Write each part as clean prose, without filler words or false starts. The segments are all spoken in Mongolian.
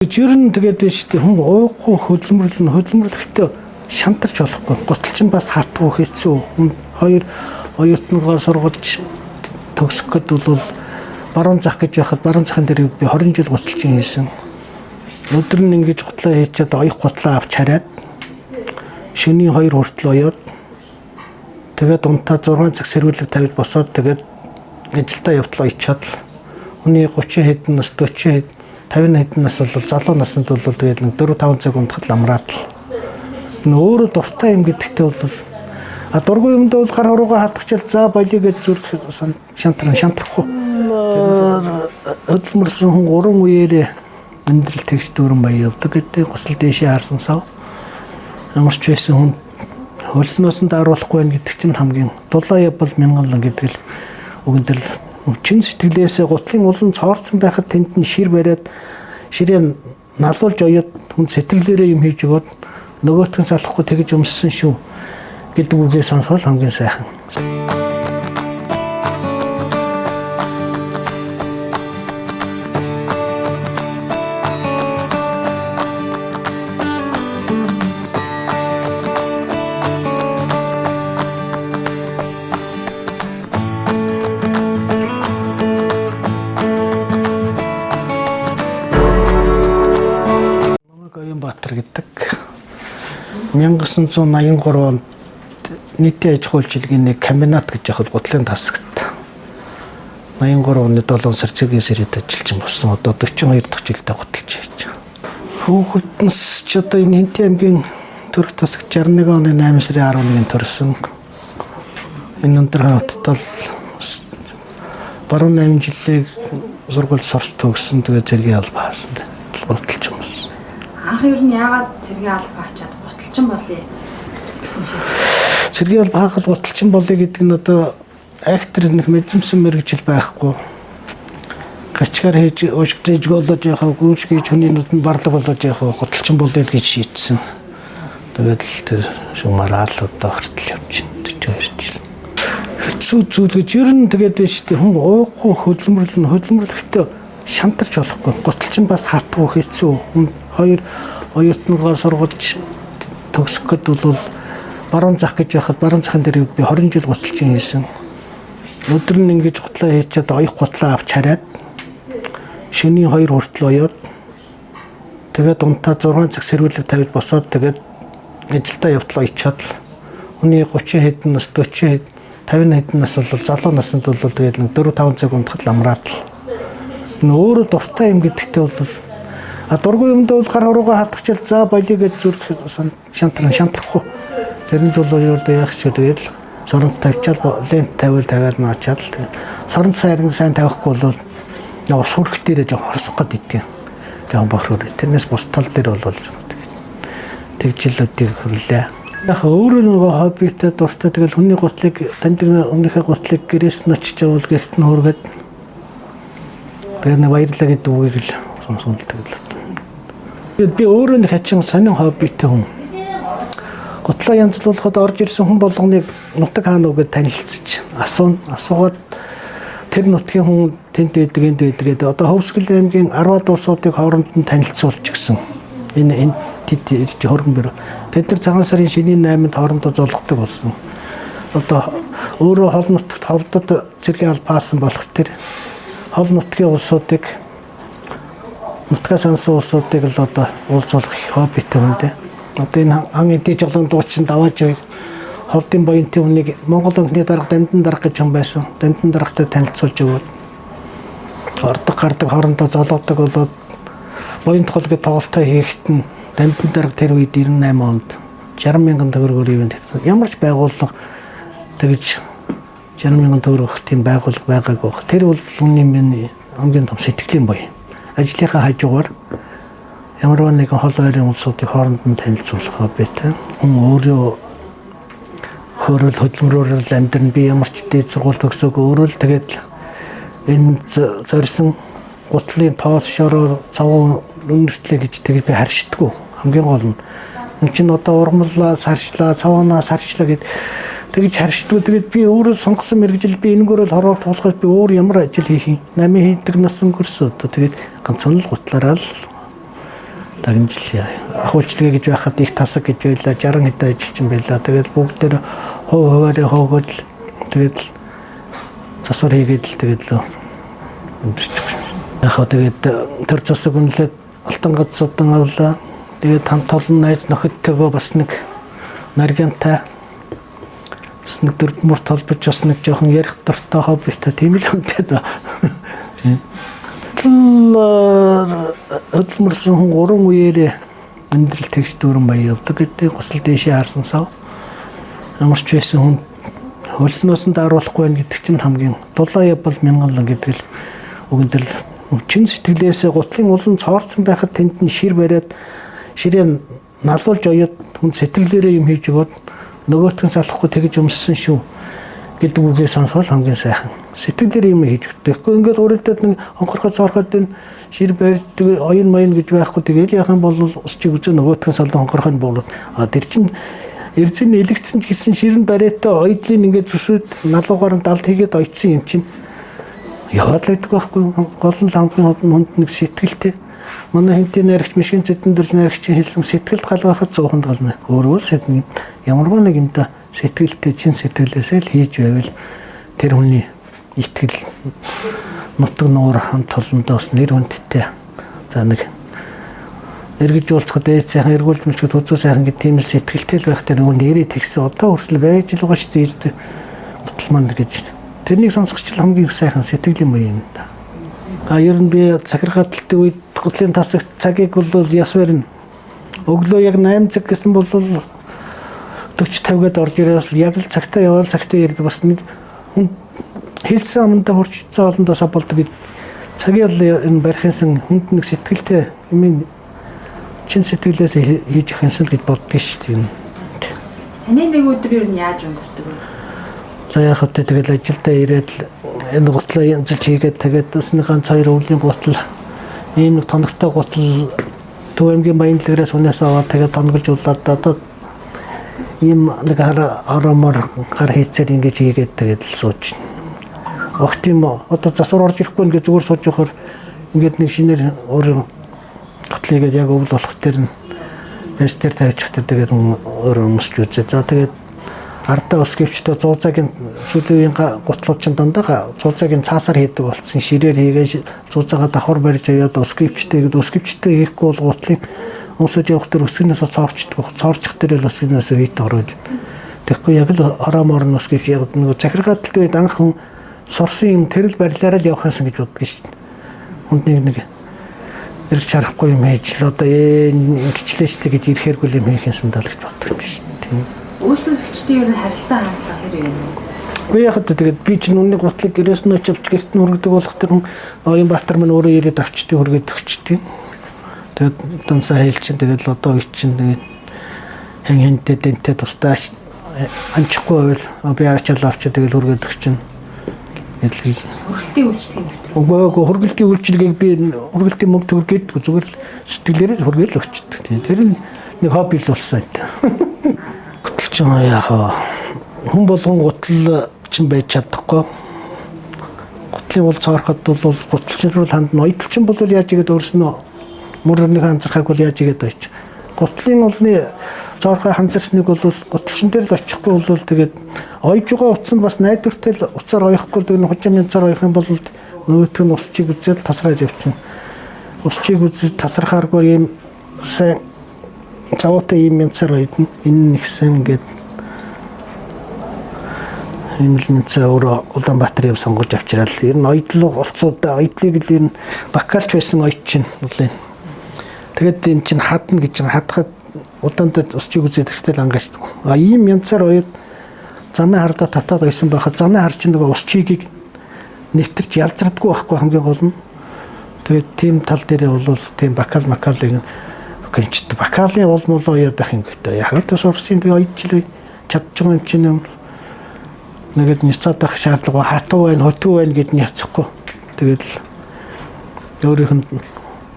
Жирэн тэгээд шүү дээ хүн уухгүй хөдөлмөрлөхдөө шантарч болохгүй. Гуталчин бас хатгүй хэцүү. Хоёр оюутныгоо сургуулж төгсөх гээд бол баруун зах гэж байхад баруун захын дээр би 20 жил гуталчин хийсэн. Өдөр нь ингэж гутлаа хийчихэд оёх гутлаа авч хараад шөнийн 2 хүртэл оёод тэгээд унтаа 6 цаг сэрүүлэг тавьж босоод тэгээд ажилдаа явтлаа ичээд хүний 30 хэдэн нас 40 50 хэдэн нас бол залуу наснд бол тэгээд нэг 4-5 цаг унтахад амраад л өөрөө дуртай юм гэдэгтээ бол дургүй юмд бол гар хуруугаа хатгачаал за болиё гэж зүрх шантрахгүй хөдөлмөрсөн хүн 3 үеэрээ амьдрал тэгш дүүрэн баяа явдаг гэдэг гутал дээшээ харсан сав ямар ч байсан хүн хөлнөөс нь даруулахгүй байх гэдэг чинь хамгийн дулаа явбал мянган гэдэг л үгэн дээр л чин сэтгэлээсээ гутлын улан цоорцсон байхад тэнд нь шир бариад ширээ налуулж оёод хүн сэтгэлээрээ юм хийж өгөөд нөгөөтгөн салахгүй тэгж өмссөн шүү гэдэг үгээ сонсвол хамгийн сайхан. Баатар гэдэг 1983 онд нийтийн аж ахуй үйлчилгээний комбинат гэж яг гутлын тасагт 83 оны 7 сар цэгээс ирээд ажиллаж болсон. Одоо 42 дахь жилдээ гуталж хийж байгаа. Хүүхэднээс ч одоо энэ Хэнти аймгийн төрх тасагт 61 оны 8 сарын 11-нд төрсөн. Энэ өндөр хотод баруун 8 жилийн сургууль сурч төгссөн. Тэгээ зэргийн алба хаасан. Гуталж юмсан. Анх ер нь яагаад цэргийн алба ачаад гуталчин болъё гэсэн шиг. Цэргийн алба хахад гуталчин болъё гэдэг нь одоо актер нэг мэдрэмсэн мэрэгжил байхгүй. Гачгаар хийж уушгиж голож яхаа гүйж хийж хүний нүдэнд барлаг болоод яхаа гуталчин болъё гэж шийдсэн. Тэгээд л тэр шумараал одоо хүртэл явж байна 42 жил. Хэцүү зүйл гэж ер нь тэгээд шүү дээ хүн уухгүй хөдөлмөрлөхдөө шантарч болохгүй. Гуталчин бас хатгүй хэцүү. Хоёр оюутныгоо сургуулж төгсөх гээд бол баруун зах гэж байхад баруун захын дээр би 20 жил гуталчин хийсэн. Өдөр нь ингэж гутлаа хийчихэд оёх гутлаа авч хараад шөнийн 2 хүртэл оёод тэгээд унтаа 6 цаг сэрүүлэг тавьж босоод тэгээд ажилдаа явтлаа ичээд л хүний 30 хэдэн нас 40 50 хэдэн нас бол залуу наснд бол тэгээд нэг 4-5 цаг унтахад амраад л өөрөө дуртай юм гэдэгтээ бол дургүй юмд бол гар хуруугаа хатгачаал за болиё гэж зүрх шантрахгүй. Тэрэнд бол юу яах ч тэгээд соронц тавьчаал лент тавиал наачаал соронц сайн тавихгүй бол яг сүрх дээрээ жоо хорсох гээд идэв. Жоо бохроор. Тэрнээс бус тал дээр бол тэгжилүүдийг хөрлөө. Яг өөрөө нөгөө хоббитэй дуртай тэгэл хүний гутлыг танд өмнөхөө гутлыг гэрээс нь очиж явал гэрт нь хүргээд тэгээд баярлаа гэдэг үгийг л сонсголдог л. Би өөрөө нэг хачин сонин хоббитэй хүн. Гутлаа янзлуулахад орж ирсэн хүн болгоныг нутаг хаана уу гэж танилцж асуугаад тэр нутгийн хүн тэнд байдаг. Одоо Хөвсгөл аймгийн 10-аад улсуудыг хооронд нь танилцуулж гисэн. Энэ хөргөн бэр. Тэд нар цагаан сарын шинийн 8-нд хоорондоо золгодог болсон. Одоо өөрөө хол нутагт ховдод цэргийн албаасан болох тэр хол нутгийн улсуудыг нутгаас ансан улсуудыг л одоо уулзуулах хоббитэй хүндээ. Одоо энэ ан эдийн жолон дуучин давааж байг ховдын боёнтын хүнийг Монгол өнгөний дарга Дандан дарга гэж хүн байсан. Дандан даргатай танилцуулж өгөөд ордог гардаг хоорондоо золгодог болоод боён тохол гэж тоглолтоо хийхэд нь Дандан дарга тэр үед 98 онд 60 мянган төгрөгөөр ивент хийсэн. Ямар ч байгууллага тэгж 60 мянган төгрөг өгөх тийм байгууллага байгаагүй. Тэр бол хүний миний хамгийн том сэтгэлийн боё. Ажлынхаа хажуугаар ямар нэгэн хол ойрын улсуудыг хооронд нь танилцуулах хоббитэй. Хүн өөрөө хөрөл хөдөлмөрөөр амьдрын би ямар ч дээд сургууль төгсөөгүй өөрөө л тэгээд энэ зорьсон гутлын тоос шороор цавуу үнэртлээ гэж тэгээд би харшдаггүй. Хамгийн гол нь энэ чинь одоо ургамлаа сарчлаа, цавуунаа сарчлаа гэд тэгж харшдаггүй. Тэгээд би өөрөө сонгосон мэрэгжил би энэгээр л хороор туулахад би өөр ямар ажил хийх юм. Намын хийдэг нас өнгөрсөн. Одоо тэгээд ганцхан л гутлаараа л дагнажил ахуулчлагаа гэж байхад их тасаг гэж байлаа 60 хэдэн ажилчин байлаа. Тэгээд бүгдээр хов хуваараа хоогод тэгээд засвар хийгээд л тэгээд л өндөрчих. Яг тэгээд тэр засаг үнэлээд алтан газруудан авлаа. Тэгээд хамт олон найз нөхөдтэйгөө бас нэг наргантай бас нэг дөрвмөрт толбож бас нэг жоохон ярих дуртай хоббитай тийм л үнтэй да. Хөдөлмөрсөн хүн 3 үеэрээ амьдрал тэгш дүүрэн баяа явдаг гэдэг гутал дээшээ харсан сав. Амарч байсан хүн хөлнөөс нь даруулахгүй байх гэдэг чинь хамгийн дулаая бол мянган гэдэг л үгэн дээр чин сэтгэлээсээ гутлын улан цоорцсон байхад тэнд нь шир бариад ширээ налуулж оёод хүн сэтгэлээрээ юм хийж өгөөд нөгөөтгөн салахгүй тэгж өмссөн шүү гэдэг үгээ сонсвол хамгийн сайхан. Сэтгэлээр юм хийж өгдөг. Тэгэхгүй ингээд уралдаад нэг онхорхоо цоорхоод энэ шир барьдаг оюун маян гэж байхгүй тэгэл яах юм бол усчиг үзээ нөгөөтгөн салдан онхорхоо буулаад тэр чинь эрзэн элэгцэн гэсэн ширэн бариатай ойдлын ингээд зүсүүд налуугаар нь далд хийгээд ойцсон юм чинь яваад л байдаг байхгүй гол нь лампын хонд нэг сэтгэлтэй манай хинтийн найрагч мишгэн зэдэн дөрж найрагчийн хэлсэн сэтгэлд галгахад 100-нд гална. Өөрөө сэдний ямарваа нэг юмда сэтгэлтэй чин сэтгэлээсээ л хийж байвал тэр хүний итгэл нутаг нуур хамт олондоо бас нэр хүндтэй. За нэг эргэж уулзахад ээж сайхан эргүүлж мэлчгэд үзүү сайхан гэдэг тийм л сэтгэлтэй л байх тэр нөгөө нэрээ тэгсэн одоо хүртэл байж л байгаа шүү дээ. Утал манд гэж. Тэрнийг сонсгоч л хамгийн сайхан сэтгэлийн маяг юм да. Ер нь би захиргааталтай үед гутлын тасагт цагийг бол яс барина. Өглөө яг 8 цаг гэсэн бол 40-50-д орж ирээс яг л цагтаа явал цагтаа ирдэг бас нэг хүн хэлсэн амандаа хурцсан олондоос болдог гэж цагийг энэ барихынсан хүнд нэг сэтгэлтэй юм чин сэтгэлээс хийж ихэнсэн л гэж боддог шүү дээ. Таны нэг өдөр юу яаж өнгөрдөг вэ? За яг хөтэ тэгэл ажилдаа ирээд энэ гутлаа янзлж хийгээд тэгээд бас нэг ганц хоёр өвлийн гутал ийм нэг тоногтой гутал Төв аймгийн Баянлаграас унаас аваад тэгээд тонголжуулаад одоо ийм нэг аромор гар хийцээр ингэж хийгээд тэгээд л сууж байна. Огт юм одоо засвар орж ирэхгүй ингээд зүгээр сууж явахаар ингээд нэг шинээр өөр гутлыгээд яг өвл болох тэр нь эстер тавьчих тэгээд өөр өмсч үзээ. За тэгээд ардаа ус гэвчтэй 100 цагийн сүүлийн гутлууд ч дандаа 100 цагийн цаасаар хийдэг болсон. Ширээр хийгээ 100 цагаа давхар барьж яваад ус гэвчтэй хийхгүй бол гутлын өмсөж явах тэр өсгөнөөс цоорчдөг. Цоорчих дээр л өсгөнөөс вит ороод. Тэгэхгүй яг л арамор нь ус гэвч яг нэг захиргааталт үед анх хүн сурсан юм тэрл барилаараа л явах юмсан гэж боддог шүү дээ. Хүнд нэг эргэж харахгүй юм хийж л одоо ингэчлээ штэ гэж ирэхэргүй юм хийх юмсан даа л гэж боддог юм шүү дээ. Үйлчлэгчдийн ер нь харилцаа хандлага хэрэг юм уу? Би яг хөө тэгээд би ч нүнийг гутлыг гэрээс нь очиж гэрт нь хүргэдэг болох тэр хүн Оянбаатар минь өөрөө ирээд авчдгийг хүргээд өгчдгийг. Тэгээд дансаа хэлчин тэгээд л одоо ич чинь тэгээд хэнтэй дэнтэй тусдаа амжихгүй байвал би авчаал авчаа тэгээд хүргээд өгчин. Эдлэг Хөргөлтийн үйлчлэгийг нэвтрэх. Үгүй хөргөлтийн үйлчлэгийг би хөргөлтийн мөнгө төгрөгээд зүгээр л сэтгэлээрээ хүргээл өгчдөг. Тэр нь нэг хобби л болсон юм. Яг хүн болгон гутал чинь байж чадахгүй. Гутлын уул цаороход бол гуталчин руу хандна. Ойдлчин бол яаж игээд өөрснөө мөрөнийг анзаархаг бол яаж игээд ойч. Гутлын уулны цаорхоо ханзарсныг бол гуталчин дээр л очихгүй бол тэгээд ойж байгаа утсанд бас найдвартай л уцаар оёхгүй л хожим янзаар оёх юм бол нөгөөх нь усчийг үзээд тасрааж явчихна. Усчийг үзээд тасрахааргүй юм сайн завуутай юм янзаар ойдно. Энэ нэгсэн ингээд Эмилмэнцээ өөрөө Улаанбаатарын сонгож авчирал. Ер нь ойдлог олцуудаа ойдлыг л ер нь бакалч байсан ойд чинь үлээ. Тэгээд энэ чинь хадна гэж юм хадахад удаандаа усчиг үзээд ихтэй л ангашдаг. Ийм янзаар ойд замын хардаа татаад ойсон байхад замын хар чинь нөгөө усчигийг нэвтэрч ялзардаггүй байхгүй хамгийн гол нь. Тэгээд тийм тал дээрээ бол тийм бакалыг гэнчт бакалын уул муу ойод ах юм гэдэг. Яг л сурсан тэгээ ойдчлээ чадчих юм чинь юм. Нэгэд ницаадах шаардлага хатуу байна, хотуу байна гэд няцхгүй. Тэгээд л өөрийнх нь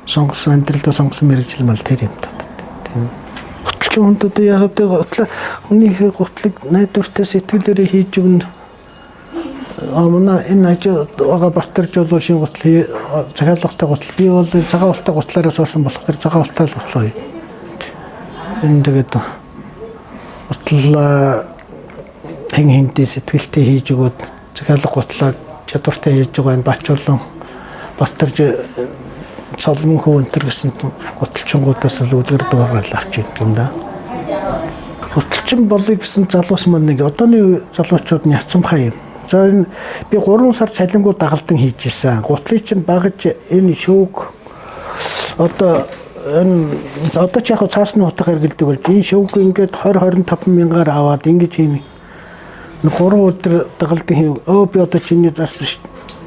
сонгосон амьдралдаа сонгосон мэрэгжил мал тэр юм тат. Тийм. Гутлын хүндэд яг гутлаа хүний гутлыг найдвартай сэтгэлээрээ хийж өгнө. Амна энэ ага батэрж шин гутал цагаалгатай гутал би бол цагаан ултай гутлаараас орсон болох тэр цагаан ултай л гутлаа. Энэ тэгээд гутал хинтээ сэтгэлтэй хийж өгөөд цагаалга гутлаа чадвартай хийж байгаа энэ Баачуулан батэрж цолмон хөөнтөр гэсэн гуталчингуудаас л үлгэр дуурал авч идэв юм да. Гуталчин болъё гэсэн залуус маань нэг одооны залуучууд нь яцамхай юм. За энэ би 3 сар цалингууд дагалдан хийж ирсэн. Гутлыг чинь багаж энэ шөвг одоо ч яг цаасны утга хэргэлдэг болж энэ шөвг ингээд 20-25 мянгаар аваад ингэж хийм. 3 өдөр дагалдан хийв. Би одоо чиний зас биш.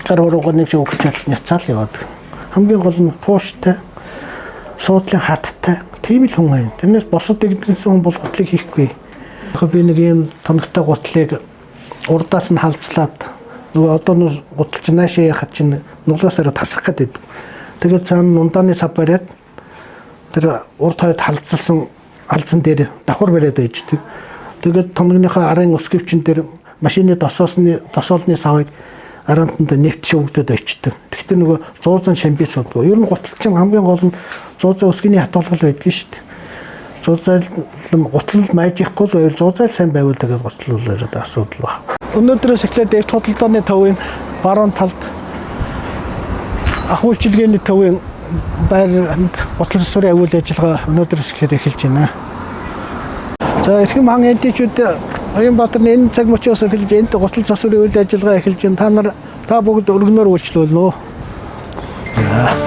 Гар уруугаар нэг шөвг чал няцаал яваад. Хамгийн гол нь тууштай, суудлын хаттай. Тийм л хүн юм. Тэрнээс босод дэгдсэн хүн бол гутлыг хийхгүй. Яг би нэг юм тоногтой гутлыг урдаас нь халзлаад нөгөө одоо гуталч наашаа яхад чинь нуглаасаараа тасрах гэдэг. Тэгээд цаана ундааны сав бариад тэр урд хойд халзсан дээр давхар бариад байждаг. Тэгээд томгийнхаа арын өсгөвчин дээр машины досоолны савыг араантанд нефт шөвгдөд очдөг. Гэхдээ нөгөө 100 шамбис болдгоо. Ер нь гуталчин хамгийн гол нь 100 өсгөний хатуулгал байдаг шүү дээ. 100 гутал майжихгүй л байвал 100 сайн байвал тэгээд гутал бол ерөөд асуудал баг. Өнөөдрөөс эхлээд дэвт худалдааны төвийн баруун талд ах үйлчилгээний төвийн байр гутал засварын аюул ажиллагаа өнөөдрөөс эхлээд эхэлж байна. За эрхэм хаан эдичүүд Баянбаатарын энэ цаг мөчөөс эхэлж энд гутал засварын аюул ажиллагаа эхэлж байна. Та бүгд өргөнөөр үйлчлүүлнэ.